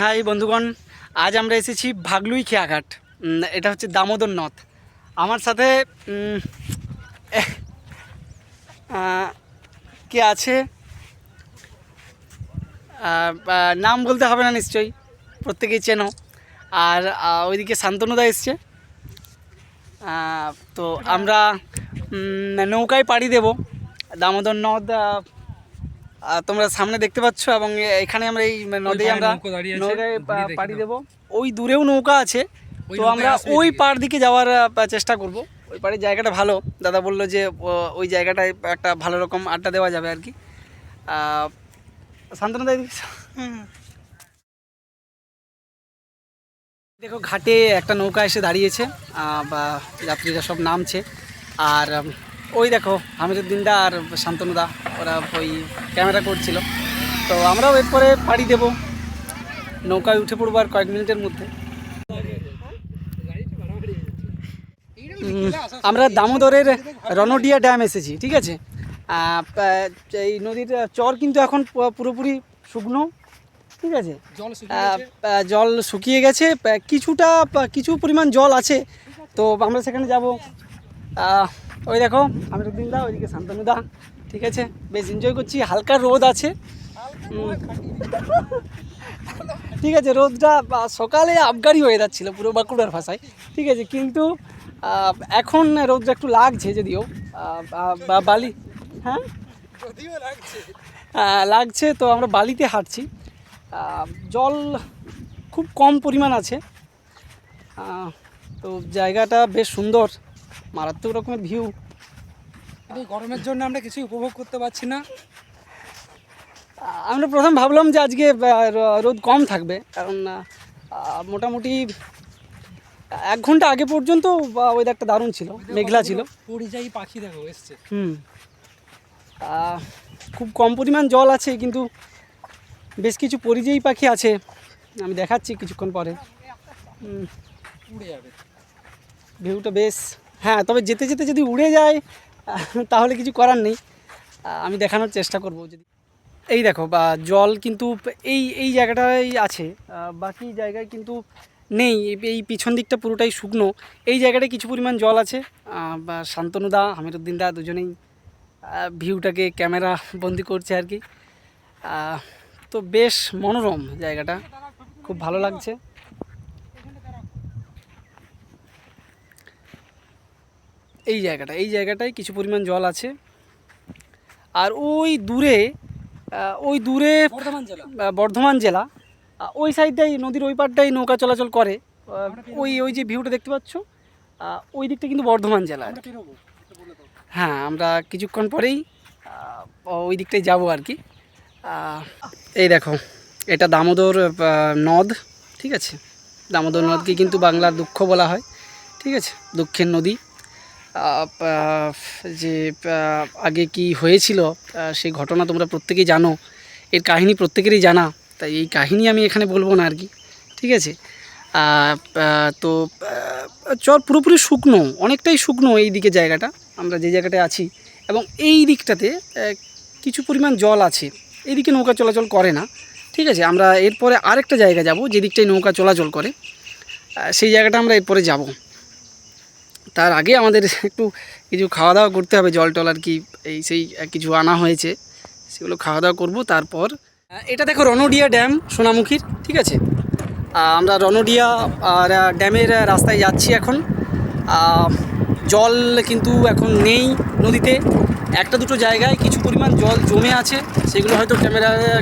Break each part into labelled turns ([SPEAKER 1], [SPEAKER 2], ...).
[SPEAKER 1] High বন্ধুগণ, আজ আমরা এসেছি ভাগলুই খেয়াঘাট। এটা হচ্ছে দামোদর নদ। আমার সাথে কে আছে নাম বলতে হবে না নিশ্চয়ই, প্রত্যেকেই চেনো। আর ওইদিকে শান্তনুদা এসছে। তো আমরা নৌকায় পাড়ি দেব দামোদর নদ। তোমরা সামনে দেখতে পাচ্ছ এবং এখানে আমরা এই নদে আমরা নৌকায় পাড়ি দেব। ওই দূরেও নৌকা আছে, তো আমরা ওই পাড় দিকে যাওয়ার চেষ্টা করব। ওই পাড়ের জায়গাটা ভালো, দাদা বললো যে ওই জায়গাটায় একটা ভালো রকম আড্ডা দেওয়া যাবে আর কি। শান্তনু দাই দেখো, ঘাটে একটা নৌকা এসে দাঁড়িয়েছে, বা যাত্রীরা সব নামছে। আর ওই দেখো আমিরুদ্দিনদা আর শান্তনুদা ওরা ওই ক্যামেরা করছিল। তো আমরাও এরপরে পাড়ি দেব, নৌকায় উঠে পড়বো আর কয়েক মিনিটের মধ্যে। আমরা দামোদরের রণডিয়া ড্যাম এসেছি, ঠিক আছে। এই নদীর চর কিন্তু এখন পুরোপুরি শুকনো, ঠিক আছে। জল শুকিয়ে গেছে, কিছু পরিমাণ জল আছে, তো আমরা সেখানে যাব। ওই দেখো আমিরুদ্দিনদা, ওইদিকে শান্তনুদা, ঠিক আছে। বেশ এনজয় করছি, হালকা রোদ আছে, ঠিক আছে। রোদটা সকালে আবগারি হয়ে যাচ্ছিলো পুরো বাঁকুড়ার ভাষায়, ঠিক আছে। কিন্তু এখন রোদটা একটু লাগছে, যদিও বালি, হ্যাঁ লাগছে। তো আমরা বালিতে হাঁটছি, জল খুব কম পরিমাণ আছে। তো জায়গাটা বেশ সুন্দর, মারাত্মক রকমের ভিউ।
[SPEAKER 2] গরমের জন্য আমরা কিছুই উপভোগ করতে পারছি না।
[SPEAKER 1] আমরা প্রথম ভাবলাম যে আজকে রোদ কম থাকবে, কারণ মোটামুটি 1 ঘন্টা আগে পর্যন্ত ওয়েদারটা দারুণ ছিল, মেঘলা ছিল।
[SPEAKER 2] পরিযায়ী পাখি দেখো এসছে।
[SPEAKER 1] খুব কম পরিমাণ জল আছে, কিন্তু বেশ কিছু পরিযায়ী পাখি আছে, আমি দেখাচ্ছি কিছুক্ষণ পরে।
[SPEAKER 2] উড়ে যাবে
[SPEAKER 1] ভিউটা বেশ, হ্যাঁ। তবে যেতে যেতে যদি উড়ে যায় তাহলে কিছু করার নেই, আমি দেখানোর চেষ্টা করব। যদি এই দেখো জল কিন্তু এই জায়গাটাই আছে, বাকি জায়গায় কিন্তু নেই। এই পিছন দিকটা পুরোটাই শুকনো, এই জায়গাটায় কিছু পরিমাণ জল আছে। শান্তনুদা আমিরুদ্দিনদা দুজনেই ভিউটাকে ক্যামেরা বন্দি করছে আর কি। তো বেশ মনোরম জায়গাটা, খুব ভালো লাগছে। এই জায়গাটায় কিছু পরিমাণ জল আছে। আর ওই দূরে বর্ধমান জেলা, ওই সাইডটাই, নদীর ওই পাড়টাই নৌকা চলাচল করে। ওই যে ভিউটা দেখতে পাচ্ছ, ওই দিকটা কিন্তু বর্ধমান জেলা। হ্যাঁ, আমরা কিছুক্ষণ পরেই ওই দিকটাই যাব আর কি। এই দেখো, এটা দামোদর নদ, ঠিক আছে। দামোদর নদকে কিন্তু বাংলার দুঃখ বলা হয়, ঠিক আছে, দুঃখের নদী। যে আগে কি হয়েছিল সেই ঘটনা তোমরা প্রত্যেকেই জানো, এর কাহিনী প্রত্যেকেরই জানা, তাই এই কাহিনী আমি এখানে বলবো না আর কি, ঠিক আছে। তো চর পুরোপুরি শুকনো, অনেকটাই শুকনো এই দিকে জায়গাটা, আমরা যে জায়গাটায় আছি। এবং এই দিকটাতে কিছু পরিমাণ জল আছে, এইদিকে নৌকা চলাচল করে না, ঠিক আছে। আমরা এরপরে আরেকটা জায়গা যাব, যে দিকটায় নৌকা চলাচল করে, সেই জায়গাটা আমরা এরপরে যাব। তার আগে আমাদের একটু কিছু খাওয়া দাওয়া করতে হবে, জল টল আর কি, সেই কিছু আনা হয়েছে, সেগুলো খাওয়া দাওয়া করবো। তারপর এটা দেখো রণডিয়া ড্যাম সোনামুখীর, ঠিক আছে। আমরা রণডিয়া ড্যামের রাস্তায় যাচ্ছি এখন। জল কিন্তু এখন নেই নদীতে, একটা দুটো জায়গায় কিছু পরিমাণ জল জমে আছে, সেগুলো হয়তো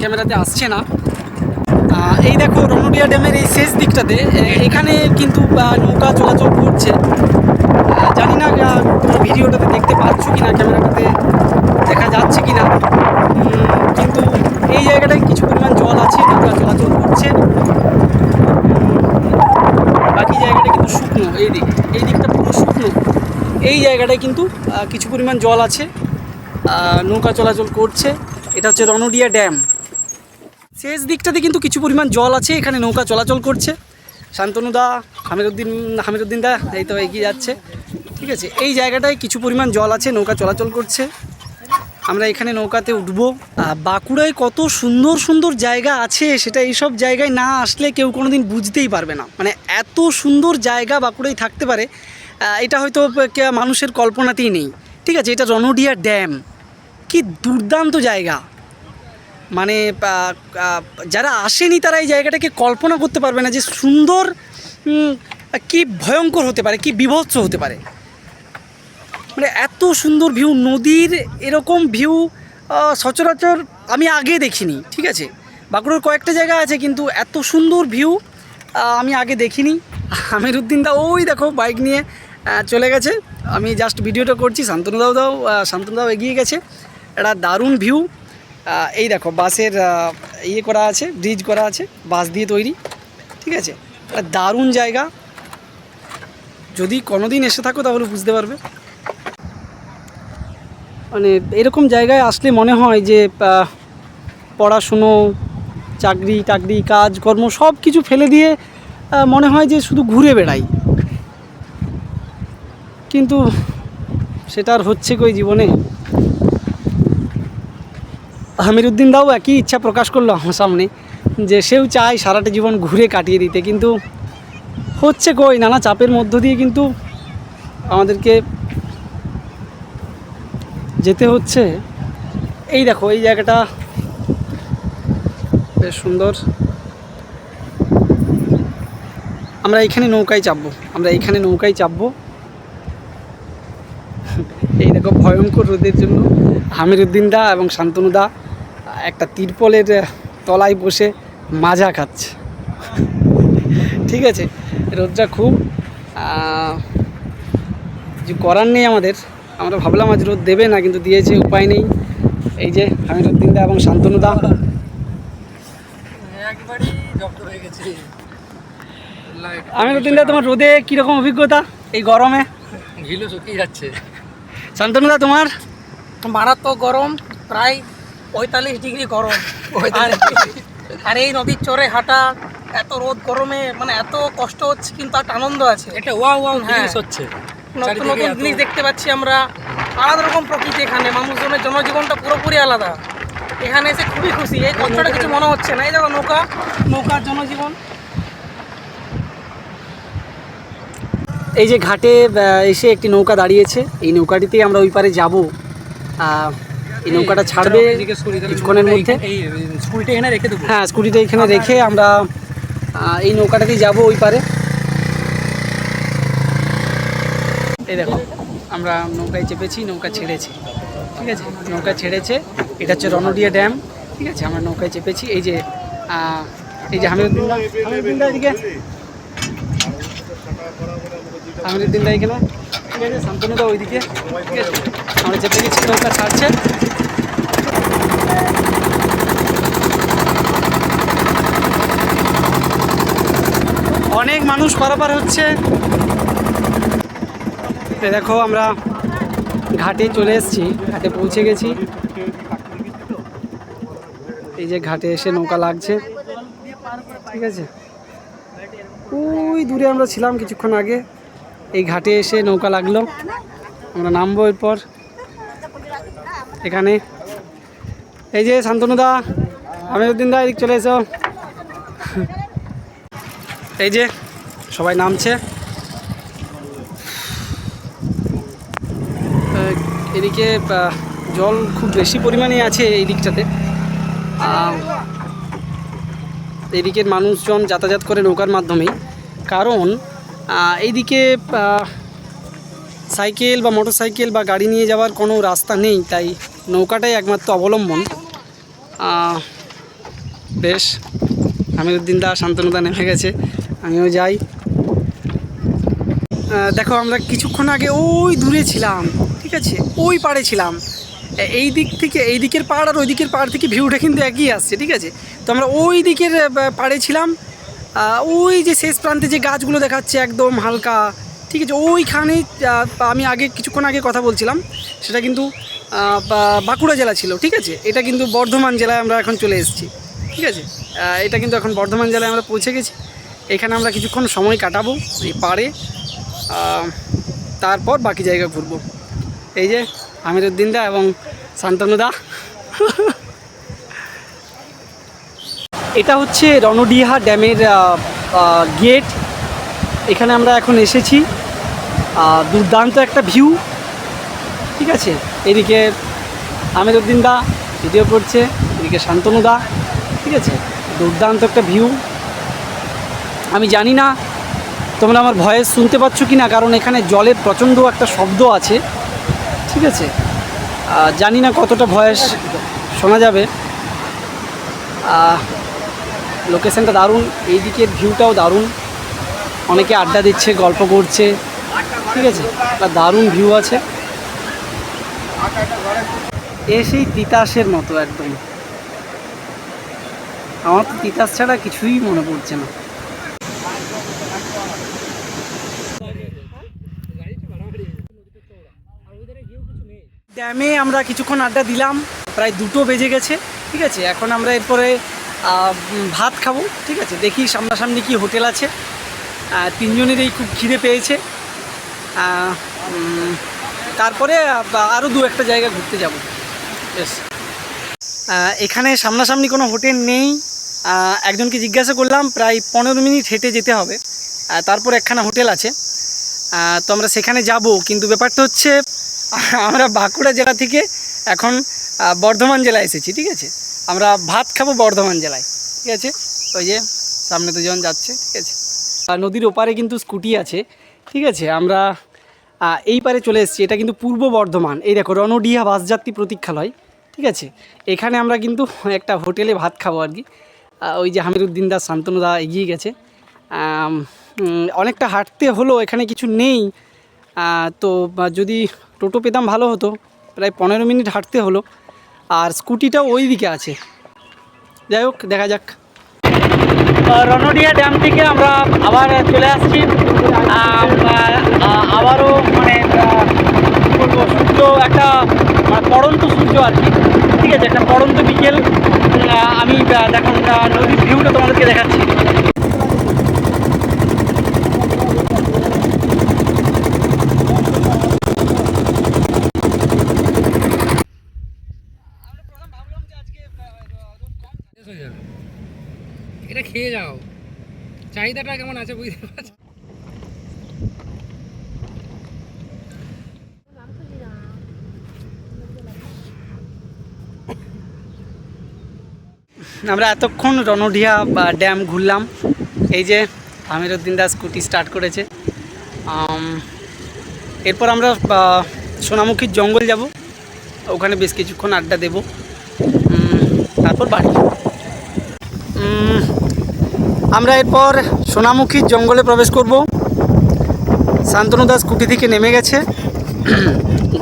[SPEAKER 1] ক্যামেরাতে আসছে না। এই দেখো রণডিয়া ড্যামের এই শেষ দিকটাতে, এখানে কিন্তু নৌকা চলাচল করছে। জানি না ভিডিওটাতে দেখতে পাচ্ছ কি না, ক্যামেরাটাতে দেখা যাচ্ছে কি না, কিন্তু এই জায়গাটায় কিছু পরিমাণ জল আছে, নৌকা চলাচল করছে। বাকি জায়গাটা কিন্তু শুকনো, এই দিকটা পুরো শুকনো। এই জায়গাটায় কিন্তু কিছু পরিমাণ জল আছে, নৌকা চলাচল করছে। এটা হচ্ছে রণডিয়া ড্যাম, শেষ দিকটাতে কিন্তু কিছু পরিমাণ জল আছে, এখানে নৌকা চলাচল করছে। শান্তনুদা হামিরুদ্দিনদা এই তো এগিয়ে যাচ্ছে, ঠিক আছে। এই জায়গাটায় কিছু পরিমাণ জল আছে, নৌকা চলাচল করছে। আমরা এখানে নৌকাতে উঠবো। বাঁকুড়ায় কত সুন্দর সুন্দর জায়গা আছে সেটা এইসব জায়গায় না আসলে কেউ কোনো দিন বুঝতেই পারবে না। মানে এত সুন্দর জায়গা বাঁকুড়ায় থাকতে পারে এটা হয়তো মানুষের কল্পনাতেই নেই। ঠিক আছে, এটা রণডিয়া ড্যাম, কি দুর্দান্ত জায়গা। মানে যারা আসেনি তারা এই জায়গাটাকে কল্পনা করতে পারবে না যে সুন্দর কি ভয়ঙ্কর হতে পারে, কি বীভৎস হতে পারে। মানে এত সুন্দর ভিউ, নদীর এরকম ভিউ সচরাচর আমি আগে দেখিনি। ঠিক আছে, বাঁকুড়ার কয়েকটা জায়গা আছে কিন্তু এত সুন্দর ভিউ আমি আগে দেখিনি। আমিরুদ্দিন দা ওই দেখো বাইক নিয়ে চলে গেছে, আমি জাস্ট ভিডিওটা করছি। শান্তনুদাও এগিয়ে গেছে। একটা দারুণ ভিউ। এই দেখো বাসের ইয়ে করা আছে, ব্রিজ করা আছে, বাস দিয়ে তৈরি। ঠিক আছে, একটা দারুণ জায়গা। যদি কোনোদিন এসে থাকো তাহলে বুঝতে পারবে। মানে এরকম জায়গায় আসলে মনে হয় যে পড়াশুনো, চাকরি টাকরি, কাজকর্ম সব কিছু ফেলে দিয়ে মনে হয় যে শুধু ঘুরে বেড়াই, কিন্তু সেটা আর হচ্ছে কই জীবনে। আমিরুদ্দিন দাও একই ইচ্ছা প্রকাশ করলো আমার সামনে যে সেও চায় সারাটা জীবন ঘুরে কাটিয়ে দিতে, কিন্তু হচ্ছে কই, নানা চাপের মধ্য দিয়ে কিন্তু আমাদেরকে যেতে হচ্ছে। এই দেখো এই জায়গাটা বেশ সুন্দর। আমরা এখানে নৌকায় চাপবো। এই দেখো ভয়ঙ্কর রোদের জন্য আমিরুদ্দিন দা এবং শান্তনু দা একটা তিরপলের তলায় বসে মাজা খাচ্ছে। ঠিক আছে, রোদটা খুব কিছু করার নেই আমাদের। আমরা ভাবলাম আজ রোদ দেবে না, কিন্তু দিয়েছে, উপায় নেই। এই যে আমিরুদ্দিন দা এবং শান্তনু দা আমিরুদ্দিন দা, তোমার রোদে কীরকম অভিজ্ঞতা এই গরমে?
[SPEAKER 2] ঘিলু শুকিয়ে যাচ্ছে।
[SPEAKER 1] শান্তনু দা তোমার?
[SPEAKER 3] মারাত্মক গরম, প্রায় 45 ডিগ্রি গরম। আর এই নদীর চরে হাঁটা, এত রোদ গরমে মানে এত কষ্ট হচ্ছে, কিন্তু একটা আনন্দ আছে।
[SPEAKER 2] এটা ওয়াও
[SPEAKER 3] হ্যাঁ,
[SPEAKER 2] জিনিস হচ্ছে।
[SPEAKER 3] নতুন নতুন জিনিস দেখতে পাচ্ছি আমরা, আলাদা রকম প্রকৃতি। এখানে মানুষজনের জনজীবনটা পুরোপুরি আলাদা। এখানে এসে খুবই খুশি, এই কষ্টটা কিছু মনে হচ্ছে না। এই দেখো নৌকার জনজীবন।
[SPEAKER 1] এই যে ঘাটে এসে একটি নৌকা দাঁড়িয়েছে, এই নৌকাটিতেই আমরা ওই পারে যাব। এই নৌকাটা ছাড়বে কিছুক্ষণের মধ্যে।
[SPEAKER 2] স্কুটিটা এখানে রেখে দেবো।
[SPEAKER 1] হ্যাঁ, স্কুটিটা এখানে রেখে আমরা এই নৌকাটাতেই যাব ওই পারে। এই দেখো আমরা নৌকায় চেপেছি, নৌকা ছেড়েছে। ঠিক আছে, নৌকা ছেড়েছে। এটা হচ্ছে রণডিয়া ড্যাম। ঠিক আছে, আমরা নৌকায় চেপেছি। এই যে আমিরুদ্দিন দা এদিকে, আমিরুদ্দিন দা এখানে। ঠিক আছে, শান্তনু দা ওইদিকে। ঠিক আছে, আমরা চেপে গেছি, নৌকা ছাড়ছে। অনেক মানুষ পারাপার হচ্ছে। দেখো আমরা ঘাটে চলে এসেছি, ঘাটে পৌঁছে গেছি। এই যে ঘাটে এসে নৌকা লাগছে। ঠিক আছে, ওই দূরে আমরা ছিলাম কিছুক্ষণ আগে, এই ঘাটে এসে নৌকা লাগলো। আমরা নামবো এরপর এখানে। এই যে শান্তনু দা, আমিরুদ্দিন দা, এদিক চলে এসো। এই যে সবাই নামছে। এদিকে জল খুব বেশি পরিমাণে আছে এই দিকটাতে। এদিকের মানুষজন যাতায়াত করে নৌকার মাধ্যমেই, কারণ এইদিকে সাইকেল বা মোটরসাইকেল বা গাড়ি নিয়ে যাওয়ার কোনো রাস্তা নেই, তাই নৌকাটাই একমাত্র অবলম্বন। বেশ, আমিরুদ্দিন দা, শান্তনু দা নেমে গেছে, আমিও যাই। দেখো আমরা কিছুক্ষণ আগে ওই দূরে ছিলাম। ঠিক আছে, ওই পাড়ে ছিলাম। এই দিক থেকে এই দিকের পাড় আর ওই দিকের পাড় থেকে ভিউটা কিন্তু একই আসছে। ঠিক আছে, তো আমরা ওই দিকের পাড়ে ছিলাম। ওই যে শেষ প্রান্তে যে গাছগুলো দেখাচ্ছে একদম হালকা, ঠিক আছে, ওইখানে আমি কিছুক্ষণ আগে কথা বলছিলাম, সেটা কিন্তু বাঁকুড়া জেলা ছিল। ঠিক আছে, এটা কিন্তু বর্ধমান জেলায় আমরা এখন চলে এসেছি। ঠিক আছে, এটা কিন্তু এখন বর্ধমান জেলায় আমরা পৌঁছে গেছি। এখানে আমরা কিছুক্ষণ সময় কাটাবো এই পাড়ে, তারপর বাকি জায়গা ঘুরবো। এই যে আমিরুদ্দিন দা এবং শান্তনুদা। এটা হচ্ছে রণডিহা ড্যামের গেট। এখানে আমরা এখন এসেছি। দুর্দান্ত একটা ভিউ, ঠিক আছে। এদিকে আমিরউদ্দিন দা ভিডিও করছে, এদিকে শান্তনুদা, ঠিক আছে। দুর্দান্ত একটা ভিউ। আমি জানি না তোমরা আমার ভয়েস শুনতে পাচ্ছ কি না, কারণ এখানে জলের প্রচণ্ড একটা শব্দ আছে, ঠিক আছে। জানি না কতটা ভয়েস শোনা যাবে। লোকেশনটা দারুণ, এই দিকের ভিউটাও দারুণ। অনেকে আড্ডা দিচ্ছে, গল্প করছে, ঠিক আছে। একটা দারুণ ভিউ আছে। সেই তিতাসের মতো একদম। আমার তো তিতাস ছাড়া কিছুই মনে পড়ছে না। ড্যামে আমরা কিছুক্ষণ আড্ডা দিলাম, প্রায় 2টো বেজে গেছে, ঠিক আছে। এখন আমরা এরপরে ভাত খাবো, ঠিক আছে। দেখি সামনাসামনি কি হোটেল আছে। তিনজনেরই খুব খিদে পেয়েছে। তারপরে আরও 2-1টা জায়গা ঘুরতে যাব। বেশ, এখানে সামনাসামনি কোনো হোটেল নেই। একজনকে জিজ্ঞাসা করলাম, প্রায় 15 মিনিট হেঁটে যেতে হবে, তারপর একখানা হোটেল আছে। তো আমরা সেখানে যাব। কিন্তু ব্যাপারটা হচ্ছে আমরা বাঁকুড়া জেলা থেকে এখন বর্ধমান জেলায় এসেছি, ঠিক আছে। আমরা ভাত খাবো বর্ধমান জেলায়, ঠিক আছে। ওই যে সামনে দুজন যাচ্ছে, ঠিক আছে। নদীর ওপারে কিন্তু স্কুটি আছে, ঠিক আছে। আমরা এই পারে চলে এসেছি। এটা কিন্তু পূর্ব বর্ধমান। এই দেখো রণডিহা বাসযাত্রী প্রতীক্ষালয়, ঠিক আছে। এখানে আমরা কিন্তু একটা হোটেলে ভাত খাবো আর কি। ওই যে আমিরউদ্দিন দা, শান্তনুদা এগিয়ে গেছে। অনেকটা হাঁটতে হলো, এখানে কিছু নেই। তো যদি টোটো পেতাম ভালো হতো। প্রায় 15 মিনিট হাঁটতে হলো, আর স্কুটিটাও ওই দিকে আছে। যাই হোক, দেখা যাক। রণডিহা ড্যাম থেকে আমরা আবার চলে আসছি। আবারও মানে বলবো, সূর্য একটা পড়ন্ত সূর্য আর কি, ঠিক আছে। একটা পড়ন্ত বিকেল। আমি দেখুন নদীর ভিউটা তোমাদেরকে দেখাচ্ছি।
[SPEAKER 2] এটা খেয়ে যাও, চাহিদাটা কেমন আছে বুঝতে পারছো।
[SPEAKER 1] আমরা এতক্ষণ রণডিহা ড্যাম ঘুরলাম। এই যে আমিরউদ্দিন দা স্কুটি স্টার্ট করেছে। এরপর আমরা সোনামুখীর জঙ্গল যাব, ওখানে বেশ কিছুক্ষণ আড্ডা দেব, তারপর বাড়ি। আমরা এরপর সোনামুখীর জঙ্গলে প্রবেশ করব। শান্তনুদা স্কুটি থেকে নেমে গেছে,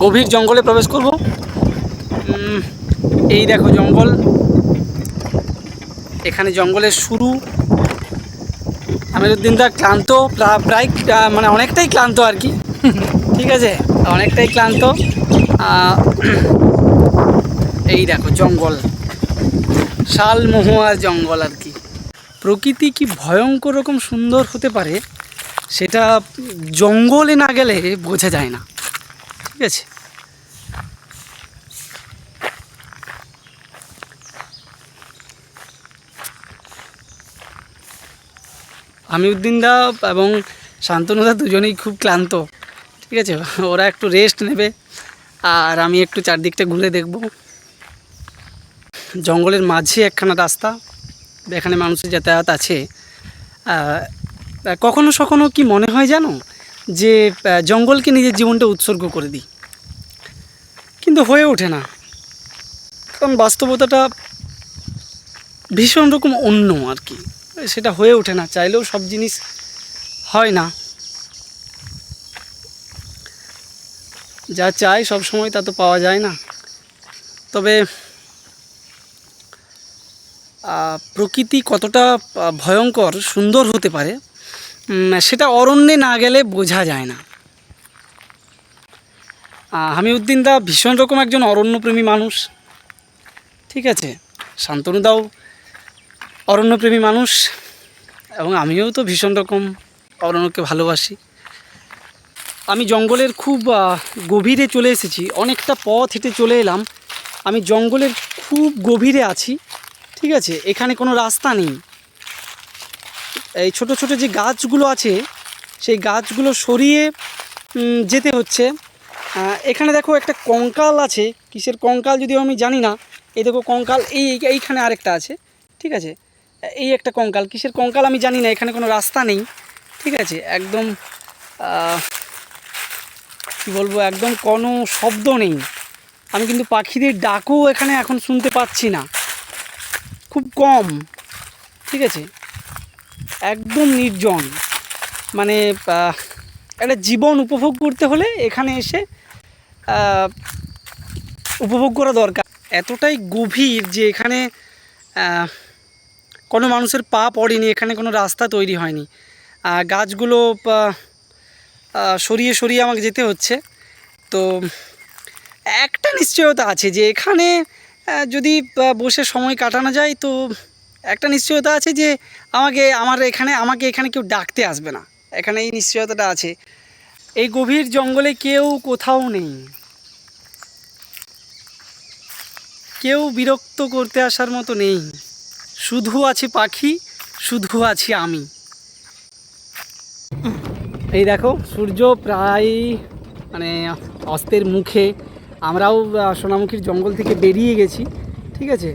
[SPEAKER 1] গভীর জঙ্গলে প্রবেশ করব। এই দেখো জঙ্গল, এখানে জঙ্গলের শুরু। আমিরউদ্দিন দা ক্লান্ত, প্রায় মানে অনেকটাই ক্লান্ত আর কি, ঠিক আছে, অনেকটাই ক্লান্ত। এই দেখো জঙ্গল, শালমহুয়ার জঙ্গল আর কি। প্রকৃতি কি ভয়ঙ্কর রকম সুন্দর হতে পারে সেটা জঙ্গলে না গেলে বোঝা যায় না, ঠিক আছে। আমিরউদ্দিন দা এবং শান্তনুদা দুজনেই খুব ক্লান্ত, ঠিক আছে। ওরা একটু রেস্ট নেবে, আর আমি একটু চারদিকটা ঘুরে দেখব। জঙ্গলের মাঝে একখানা রাস্তা, এখানে মানুষের যাতায়াত আছে। কখনো কখনো কি মনে হয় জানো, যে জঙ্গলকে নিজের জীবনটা উৎসর্গ করে দিই, কিন্তু হয়ে ওঠে না। কারণ বাস্তবতাটা ভীষণ রকম অন্য আর কি, সেটা হয়ে ওঠে না। চাইলেও সব জিনিস হয় না, যা চাই সব সময় তা তো পাওয়া যায় না। তবে প্রকৃতি কতটা ভয়ঙ্কর সুন্দর হতে পারে সেটা অরণ্যে না গেলে বোঝা যায় না। আমিরউদ্দিন দা ভীষণ রকম একজন অরণ্যপ্রেমী মানুষ, ঠিক আছে। শান্তনুদাও অরণ্যপ্রেমী মানুষ, এবং আমিও তো ভীষণ রকম অরণ্যকে ভালোবাসি। আমি জঙ্গলের খুব গভীরে চলে এসেছি, অনেকটা পথ হেঁটে চলে এলাম। আমি জঙ্গলের খুব গভীরে আছি, ঠিক আছে। এখানে কোনো রাস্তা নেই। এই ছোট ছোট যে গাছগুলো আছে সেই গাছগুলো সরিয়ে যেতে হচ্ছে। এখানে দেখো একটা কঙ্কাল আছে, কিসের কঙ্কাল যদিও আমি জানি না। এই দেখো কঙ্কাল, এইখানে আরেকটা আছে, ঠিক আছে। এই একটা কঙ্কাল, কিসের কঙ্কাল আমি জানি না। এখানে কোনো রাস্তা নেই, ঠিক আছে। একদম কী বলবো, একদম কোনো শব্দ নেই। আমি কিন্তু পাখিদের ডাকও এখানে এখন শুনতে পাচ্ছি না, খুব কম, ঠিক আছে। একদম নির্জন। মানে একটা জীবন উপভোগ করতে হলে এখানে এসে উপভোগ করা দরকার। এতটাই গভীর যে এখানে কোনো মানুষের পা পড়েনি, এখানে কোনো রাস্তা তৈরি হয়নি। গাছগুলো সরিয়ে সরিয়ে আমাকে যেতে হচ্ছে। তো একটা নিশ্চয়তা আছে যে এখানে যদি বসে সময় কাটানো যায়, তো একটা নিশ্চয়তা আছে যে আমাকে এখানে কেউ ডাকতে আসবে না। এখানে এই নিশ্চয়তাটা আছে। এই গভীর জঙ্গলে কেউ কোথাও নেই, কেউ বিরক্ত করতে আসার মতো নেই। শুধু আছে পাখি, শুধু আছি আমি। এই দেখো সূর্য প্রায় মানে অস্তের মুখে। আমরাও সোনামুখীর জঙ্গল থেকে বেরিয়ে গেছি, ঠিক আছে।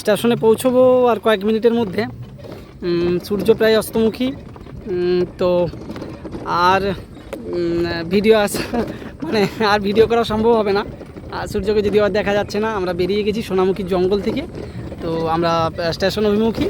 [SPEAKER 1] স্টেশনে পৌঁছবো আর কয়েক মিনিটের মধ্যে। সূর্য প্রায় অস্তমুখী। তো আর ভিডিও আর ভিডিও করা সম্ভব হবে না। সূর্যকে যদিও আর দেখা যাচ্ছে না। আমরা বেরিয়ে গেছি সোনামুখীর জঙ্গল থেকে। তো আমরা স্টেশন অভিমুখী।